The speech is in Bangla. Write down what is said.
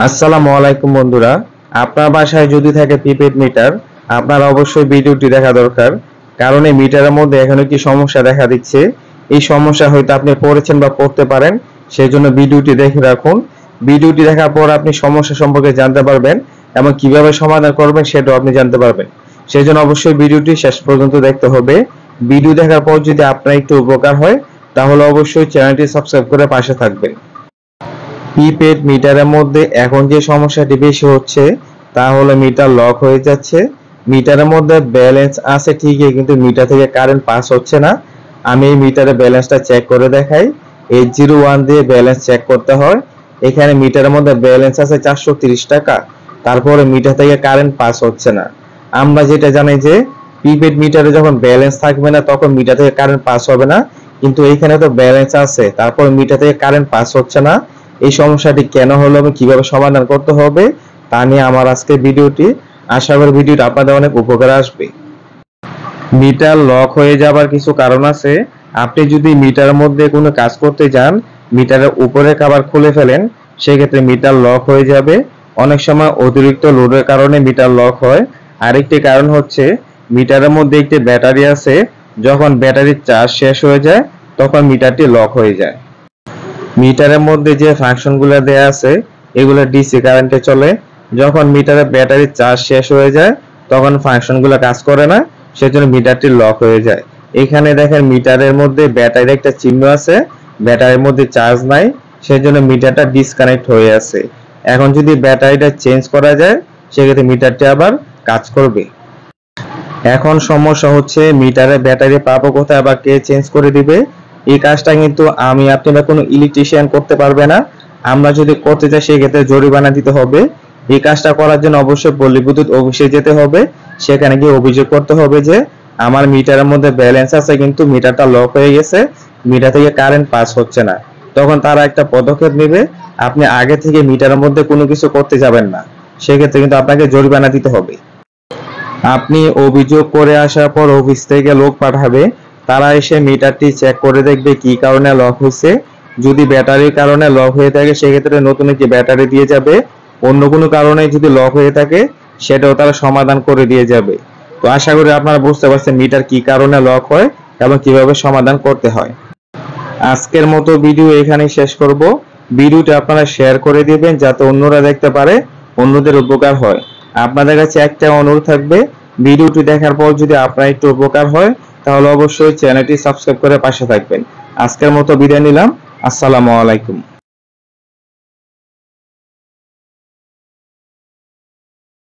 আসসালামু আলাইকুম বন্ধুরা, আপনার বাসায় যদি থাকে প্রিপেড মিটার, আপনার অবশ্যই ভিডিওটি দেখা দরকার। কারণ এই মিটারের মধ্যে এখন একটি সমস্যা দেখা দিচ্ছে। এই সমস্যা হয়তো আপনি পড়েছেন বা পড়তে পারেন, সেই জন্য ভিডিওটি দেখে রাখুন। ভিডিওটি দেখার পর আপনি সমস্যা সম্পর্কে জানতে পারবেন এবং কিভাবে সমাধান করবেন সেটাও আপনি জানতে পারবেন। সেই জন্য অবশ্যই ভিডিওটি শেষ পর্যন্ত দেখতে হবে। ভিডিও দেখার পর যদি আপনার একটু উপকার হয়, তাহলে অবশ্যই চ্যানেলটি সাবস্ক্রাইব করে পাশে থাকবেন। প্রিপেড মিটারের মধ্যে এখন যে সমস্যাটি বেশি হচ্ছে তা হলো মিটার লক হয়ে যাচ্ছে। মিটারের মধ্যে ব্যালেন্স আছে ঠিকই, কিন্তু মিটার থেকে কারেন্ট পাস হচ্ছে না। আমি এই মিটারের ব্যালেন্সটা চেক করে দেখাই। 801 দিয়ে ব্যালেন্স চেক করতে হয়। এখানে মিটারের মধ্যে ব্যালেন্স আছে 430 টাকা, তারপরে মিটার থেকে কারেন্ট পাস হচ্ছে না। আমরা যেটা জানি যে প্রিপেড মিটারে যখন ব্যালেন্স থাকবে না তখন মিটার থেকে কারেন্ট পাস হবে না, কিন্তু এইখানে তো ব্যালেন্স আছে, তারপর মিটার থেকে কারেন্ট পাস হচ্ছে না। এই সমস্যাটি কেন হলো এবং কিভাবে সমাধান করতে হবে তা নিয়ে আমার আজকের ভিডিওটি। আশা করি ভিডিওটা আপনাদের অনেক উপকারে আসবে। মিটার লক হয়ে যাবার কিছু কারণ আছে। আপনি যদি মিটারের মধ্যে কোনো কাজ করতে যান, মিটারের উপরের কভার খুলে ফেলেন, সেক্ষেত্রে মিটার লক হয়ে যাবে। অনেক সময় অতিরিক্ত লোডের কারণে মিটার লক হয়। আরেকটি কারণ হচ্ছে মিটারের মধ্যে একটি ব্যাটারি আছে, যখন ব্যাটারির চার্জ শেষ হয়ে যায় তখন মিটারটি লক হয়ে যায়। মিটারের মধ্যে যে ফাংশনগুলো দেয়া আছে এগুলো ডিসি কারেন্টে চলে। যখন মিটারের ব্যাটারির চার্জ শেষ হয়ে যায় তখন ফাংশনগুলো কাজ করে না, সেজন্য মিটারটি লক হয়ে যায়। এখানে দেখেন মিটারের মধ্যে ব্যাটারির একটা চিহ্ন আছে, ব্যাটারির মধ্যে চার্জ নাই, সেজন্য মিটারটা ডিসকানেক্ট হয়ে আছে। এখন যদি ব্যাটারিটা চেঞ্জ করা যায় সেক্ষেত্রে মিটারটি আবার কাজ করবে। এখন সমস্যা হচ্ছে মিটারের ব্যাটারি পাবো কোথায়, আবার কে চেঞ্জ করে দিবে? এই কাজটা কিন্তু আমি আপনি বা কোনো ইলেকট্রিশিয়ান করতে পারবে না। আমরা যদি করতে চাই সেক্ষেত্রে জরিমানা দিতে হবে। এই কাজটা করার জন্য অবশ্যই পল্লী বিদ্যুৎ অফিসে যেতে হবে। সেখানে গিয়ে অভিযোগ করতে হবে যে আমার মিটারের মধ্যে ব্যালেন্স আছে কিন্তু মিটারটা লক হয়ে গেছে, মিটার থেকে কারেন্ট পাস হচ্ছে না। তখন তারা একটা পদক্ষেপ নেবে। আপনি আগে থেকে মিটারের মধ্যে কোনো কিছু করতে যাবেন না, সেক্ষেত্রে কিন্তু আপনাকে জরিমানা দিতে হবে। আপনি অভিযোগ করে আসার পর অফিস থেকে লোক পাঠাবে, তারা এসে মিটারটি চেক করে দেখবে কি কারণে লক হয়েছে। যদি ব্যাটারির কারণে লক হয়ে থাকে সেক্ষেত্রে নতুন একটি ব্যাটারি দিয়ে যাবে। অন্য কোনো কারণে যদি লক হয়ে থাকে সেটাও তারা সমাধান করে দিয়ে যাবে। তো আশা করি আপনারা বুঝতে পারছেন মিটার কি কারণে লক হয় এবং কিভাবে সমাধান করতে হয়। আজকের মতো ভিডিও এখানেই শেষ করব। ভিডিওটি আপনারা শেয়ার করে দিবেন যাতে অন্যরা দেখতে পারে, অন্যদের উপকার হয়। আপনাদের কাছে একটা অনুরোধ থাকবে, ভিডিওটি দেখার পর যদি আপনার একটু উপকার হয় তাহলে অবশ্যই চ্যানেলটি সাবস্ক্রাইব করে পাশে থাকবেন। আজকের মতো বিদায় নিলাম। আসসালামু আলাইকুম।